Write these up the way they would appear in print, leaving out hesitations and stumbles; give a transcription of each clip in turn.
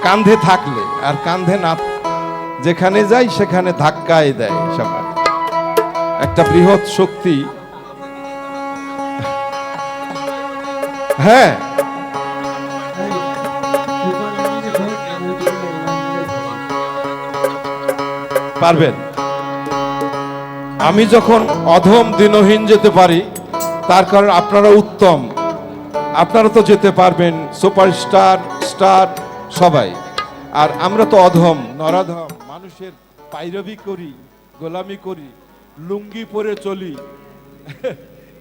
কাঁধে থাকলে আর কাঁধে না, যেখানে যাই সেখানে ধাক্কায় দেয় সবাই। একটা বৃহৎ শক্তি। হ্যাঁ, পারবেন। আমি যখন অধম দিনহীন যেতে পারি, তার কারণ আপনারা উত্তম, আপনারা তো যেতে পারবেন সুপারস্টার, স্টার সবাই। আর আমরা তো অধম, নরাধম, মানুষের পাইরবি করি, গোলামি করি, লুঙ্গি পরে চলি।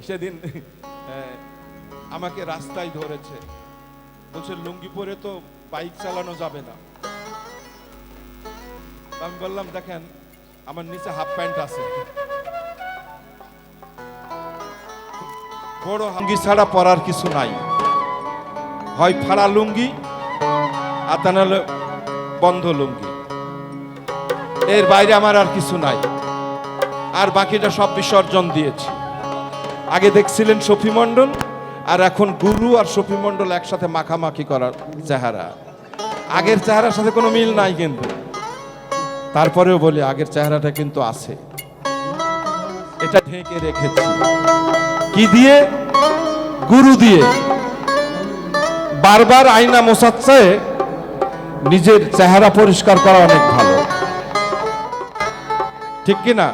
সেদিন আমাকে রাস্তায় ধরেছে, বলছে লুঙ্গি পরে তো বাইক চালানো যাবে না। আমি বললাম দেখেন আমার নিচে হাফ প্যান্ট আছে, বড় লুঙ্গি ছাড়া পরার কিছু নাই, হয় ফাড়া লুঙ্গি আর তা নাহলে বন্ধ লুঙ্গি, এর বাইরে আমার আর কিছু নাই। আর বাকিটা সব বিসর্জন দিয়েছি। আগে দেখছিলেন শফি মন্ডল, আর এখন গুরু আর শফি মন্ডল একসাথে মাখামাখি করার চেহারা। আগের চেহারার সাথে কোনো মিল নাই, কিন্তু তারপরেও বলি আগের চেহারাটা কিন্তু আছে। এটা ঢেকে রেখেছি কি দিয়ে? গুরু দিয়ে। বারবার আয়না মোছাচ্ছে, নিজের চেহারা পরিষ্কার করা অনেক ভালো, ঠিক কি না?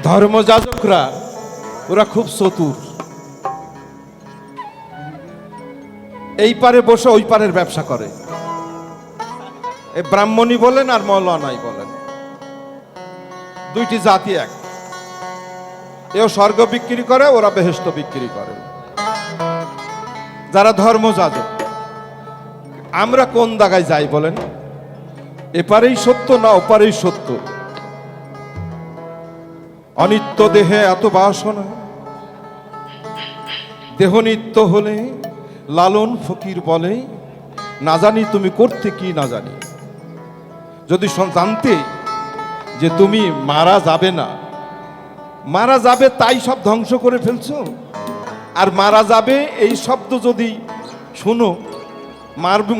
ধর্মযাজকরা ওরা খুব চতুর, এই পারে বসে ওই পারের ব্যবসা করে। এই ব্রাহ্মণী বলেন আর মৌলানাই বলেন, দুইটি জাতি এক। এও স্বর্গ বিক্রি করে, ওরা বেহেশত বিক্রি করে, যারা ধর্মযাজক। আমরা কোন জায়গায় যাই বলেন? এপারেই সত্য না ওপারেই সত্য? অনিত্য দেহে এত বাসনা, দেহ নিত্য হলে লালন ফকির বলে, না জানি তুমি করতে কি না জানি। যদি জানতে যে তুমি মারা যাবে না, মারা যাবে তাই সব ধ্বংস করে ফেলছো। আর মারা যাবে এই শব্দ যদি শুনো,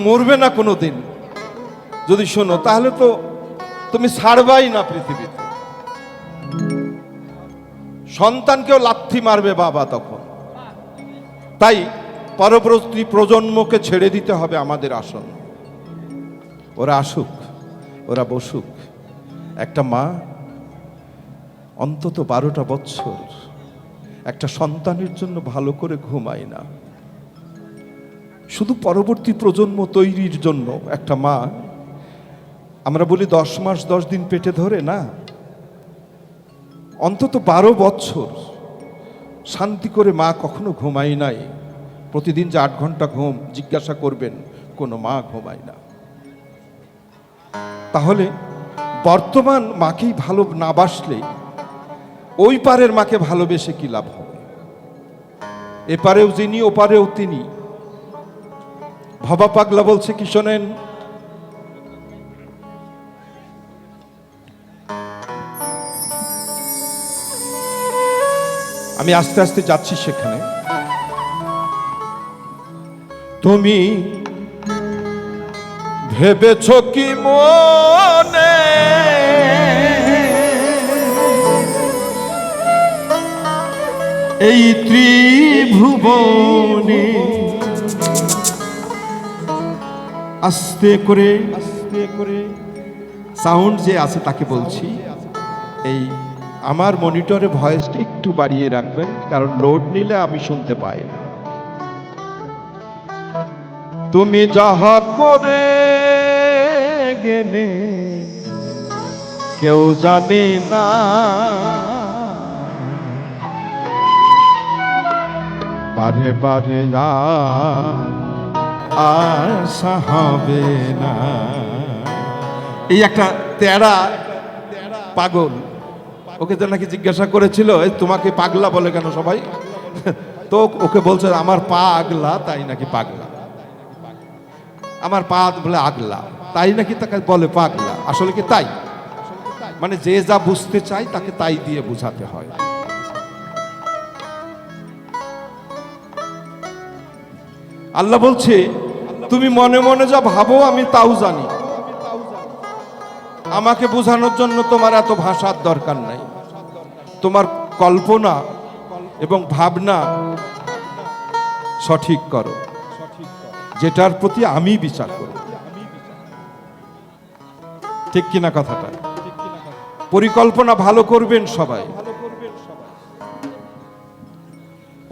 মরবে না কোনো দিন যদি শোনো, তাহলে তো তুমি ছাড়বাই না পৃথিবীতে। সন্তানকেও লাথি মারবে বাবা তখন। তাই পরবর্তী প্রজন্মকে ছেড়ে দিতে হবে আমাদের আসন। ওরা আসুক, ওরা বসুক। একটা মা অন্তত 12টা বছর একটা সন্তানের জন্য ভালো করে ঘুমায় না, শুধু পরবর্তী প্রজন্ম তৈরির জন্য। একটা মা, আমরা বলি 10 মাস 10 দিন পেটে ধরে না, অন্তত 12 বছর শান্তি করে মা কখনো ঘুমায় নাই। প্রতিদিন যে 8 ঘন্টা ঘুম, জিজ্ঞাসা করবেন, কোনো মা ঘুমায় না। তাহলে বর্তমান মাকেই ভালো না বাসলে ওই পারের মাকে ভালোবেসে কি লাভ হবে? এপারেও যিনি ওপারেও তিনি। ভবা পাগলা বলছে কি শোনেন, আমি আস্তে আস্তে যাচ্ছি সেখানে। তুমি ভেবেছ কি মনে এই ত্রিভুবনে, আস্তে করে সাউন্ড যে আছে তাকে বলছি, এই আমার মনিটরে ভয়েসটা একটু বাড়িয়ে রাখবেন, কারণ লোড নিলে আমি শুনতে পাই না। তুমি যাহা করে গেলে কেউ জানে না, বারে বারে আশা হবে না। এই একটা তেরা পাগল, ওকে তো নাকি জিজ্ঞাসা করেছিল, এই তোমাকে পাগলা বলে কেন সবাই? তো ওকে বলছে আমার পা আগলা, তাই নাকি পাগলা। আমার পা বলে আগলা, তাই নাকি তাকে বলে পাগলা। আসলে কি তাই? মানে যে যা বুঝতে চায় তাকে তাই দিয়ে বুঝাতে হয়। আল্লাহ বলছে তুমি মনে মনে যা ভাবো আমি তাও জানি, আমাকে বোঝানোর জন্য তোমার এত ভাষার দরকার নাই। তোমার কল্পনা এবং ভাবনা সঠিক করো, যেটার প্রতি আমি বিচার করি। ঠিক কিনা কথাটা? পরিকল্পনা ভালো করবেন সবাই।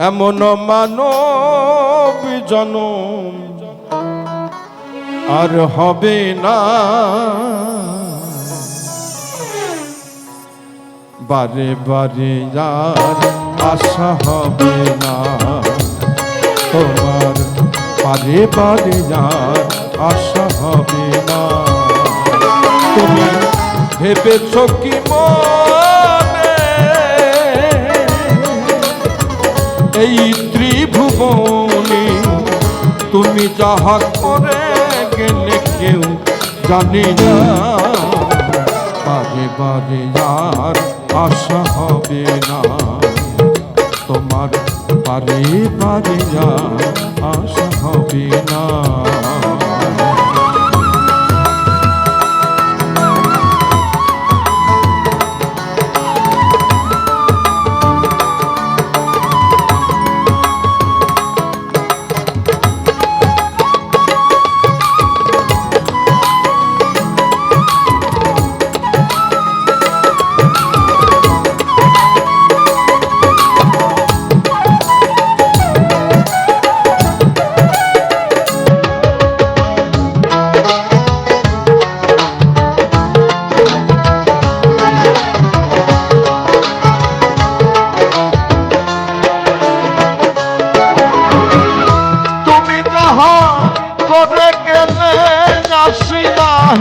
এমন মানব জনম আর হবে না, বারে বারে আর আশা হবে না তোমার, বারে বারে আর আশা হবে না। তুমি ভেবেছ কি মনে এই ত্রিভুবনে তুমি যাহা করে গেলে কেউ জানে না, বারে বারে আর আশা হবে না তোমার, বারে বারে আর আশা হবে না।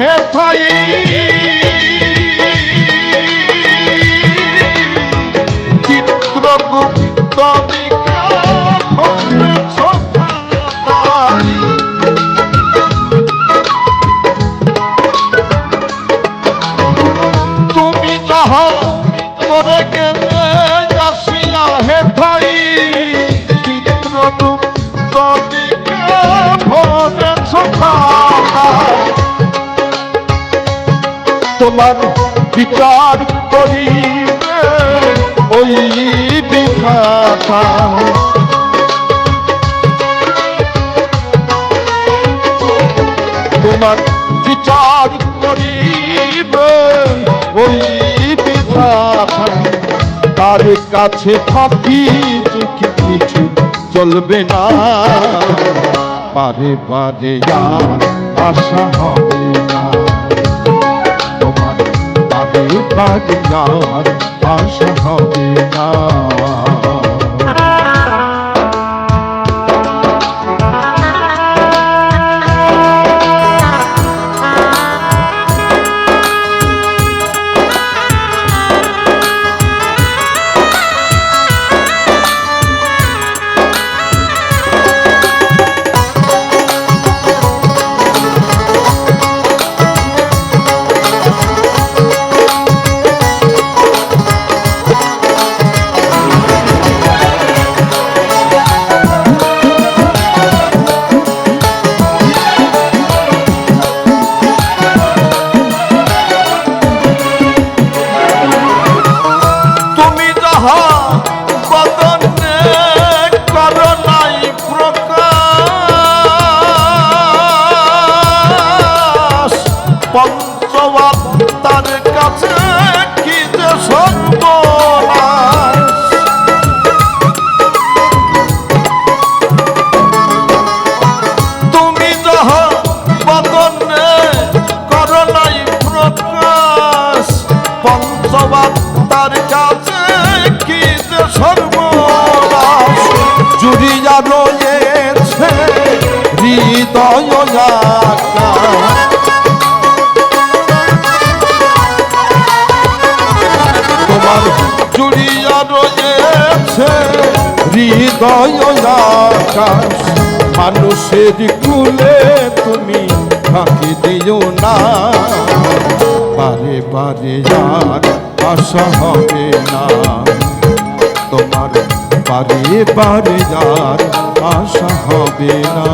হে ভাই চিত্রগুপ্ত তুমি যাহা করে গেলে আসিয়া হে ভাই চিত্রগুপ্ত ভরে তোমার বিচার করিবে ওই বিধাতা, তোমার বিচার করিবে ওই বিধাতা। তার কাছে থাকি কিছু চলবে না, বারে বারে আশা হবে না তোমার, বারে বারে আশা হবে না। পঞ্চবাত্মার কাছে কি যে সর্বনাশ, তুমি যাহা বদনে করো আছে হৃদয় আকাশ, মানুষের কুলে তুমি ফাঁকি দিও না। বারে বারে আর আশা হবে না তোমার, বারে বারে আর আশা হবে না।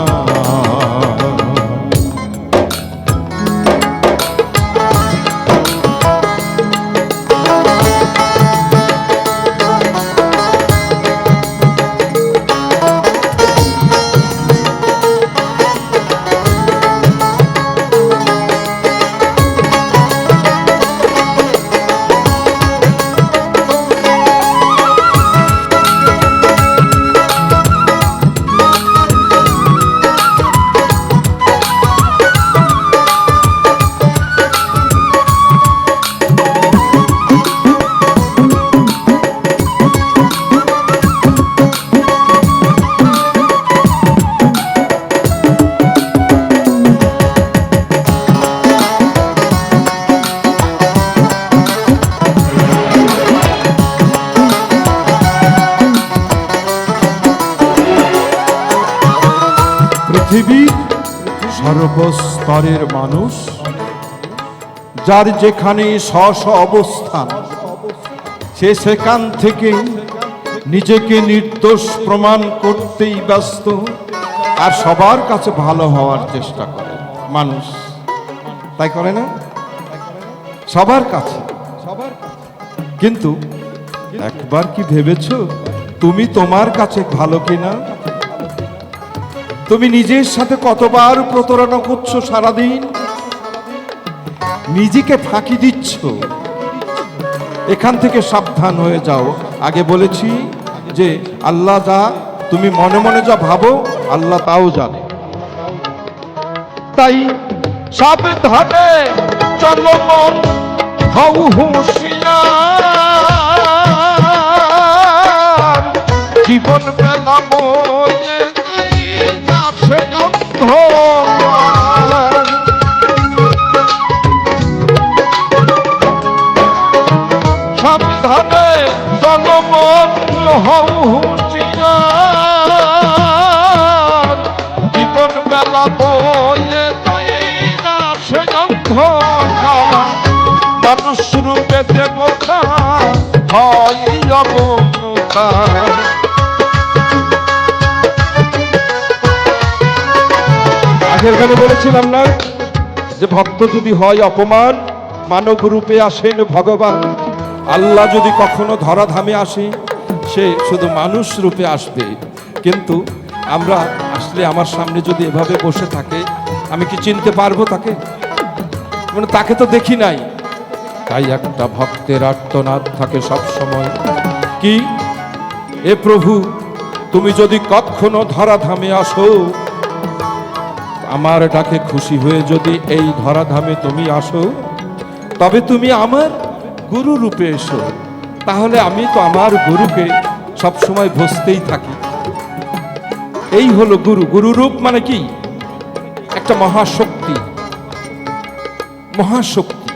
পৃথিবীর সর্বস্তরের মানুষ যার যেখানে স্ব অবস্থান, সে সেখান থেকে নিজেকে নির্দোষ প্রমাণ করতেই ব্যস্ত আর সবার কাছে ভালো হওয়ার চেষ্টা করে মানুষ, তাই করে না? সবার কাছে। কিন্তু একবার কি ভেবেছো তুমি তোমার কাছে ভালো কিনা? তুমি নিজের সাথে কতবার প্রতারণা করছো সারাদিন, নিজেকে ফাঁকি দিচ্ছ। এখান থেকে সাবধান হয়ে যাও। আগে বলেছি যে আল্লাহ যা তুমি মনে মনে যা ভাবো আল্লাহ তাও জানে। তাই সাবধানে চলো মন, হও হুঁশিয়ার, জীবন মেলা বয়ে আছে অন্ধকার। সাবধানে চলো মন, হও হুঁশিয়ার, জীবন মেলা বয়ে আছে অন্ধকার। মানুষ রূপে দেবতা হয় অবতার। আগের গানে বলেছিলাম না যে ভক্ত যদি হয় অপমান, মানব রূপে আসেন ভগবান। আল্লাহ যদি কখনো ধরাধামে আসে সে শুধু মানুষ রূপে আসবে। কিন্তু আমরা আসলে আমার সামনে যদি এভাবে বসে থাকে আমি কি চিনতে পারবো তাকে? মানে তাকে তো দেখি নাই। তাই একটা ভক্তের আর্তনাদ থাকে সব সময়, কি এ প্রভু তুমি যদি কখনো ধরাধামে আসো, আমার ডাকে খুশি হয়ে যদি এই ধরাধামে তুমি আসো, তবে তুমি আমার গুরু রূপে এসো। তাহলে আমি তো আমার গুরুকে সবসময় ভজতেই থাকি। এই হলো গুরু। গুরু রূপ মানে কি? একটা মহাশক্তি, মহাশক্তি,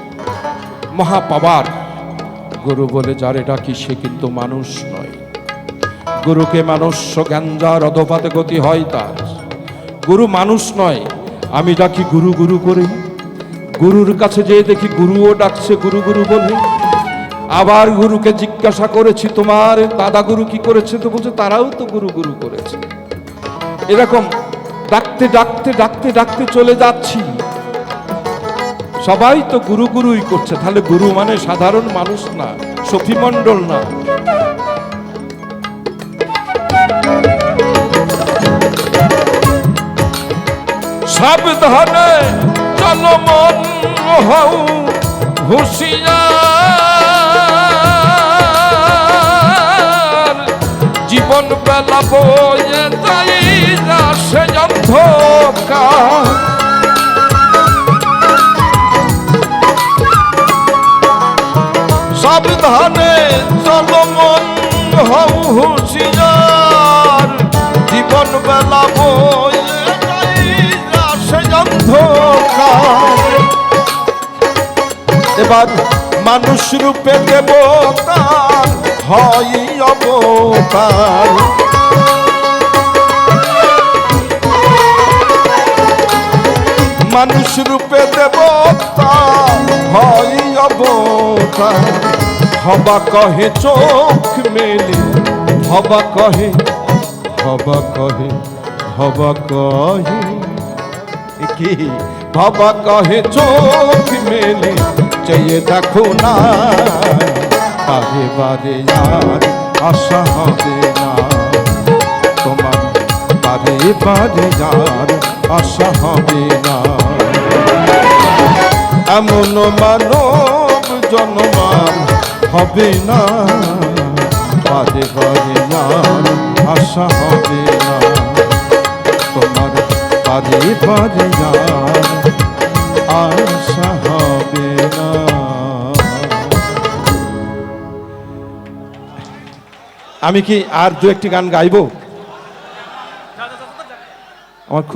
মহাপাওয়ার। গুরু বলে যারে ডাকি সে কিন্তু মানুষ নয়। গুরুকে মানুষ জ্ঞানজার অধপাতে গতি হয় তার। গুরু মানুষ নয়। আমি ডাকি গুরু গুরু করে, গুরুর কাছে যেয়ে দেখি গুরুও ডাকছে গুরু গুরু বলে। আবার গুরুকে জিজ্ঞাসা করেছি তোমার দাদা গুরু কি করেছে, তো বলছে তারাও তো গুরু গুরু করেছে। এরকম ডাকতে ডাকতে ডাকতে ডাকতে চলে যাচ্ছি, সবাই তো গুরু গুরুই করছে। তাহলে গুরু মানে সাধারণ মানুষ না, সখী মণ্ডল না। সাবধানে চলো মন, হও হুঁশিয়ার, জীবন বেলা বয়ে যাই আসে অন্ধকার। সাবধানে চলো মন, হও হুঁশিয়ার, জীবন বেলা বয়ে যাই আসে অন্ধকার। এবার মানুষ রূপে দেবতা হয় অবতার। মানুষ রূপে দেবতা হয় অবতার। হবা কহে চোখ মেলে, হবা কহে, হবা কহে, হবা কহে কি, হবা কহে চোখ মেলে চেয়ে দেখো না, বারে বারে আর আশা হবে না তোমার, বারে বারে আর আশা হবে না। এমন মানব জন্মার হবে না, বারে বারে আর আশা হবে না তোমার, বারে বারে আর আশা হবে না। আমি কি আর দু একটি গান গাইবো? আমার খুব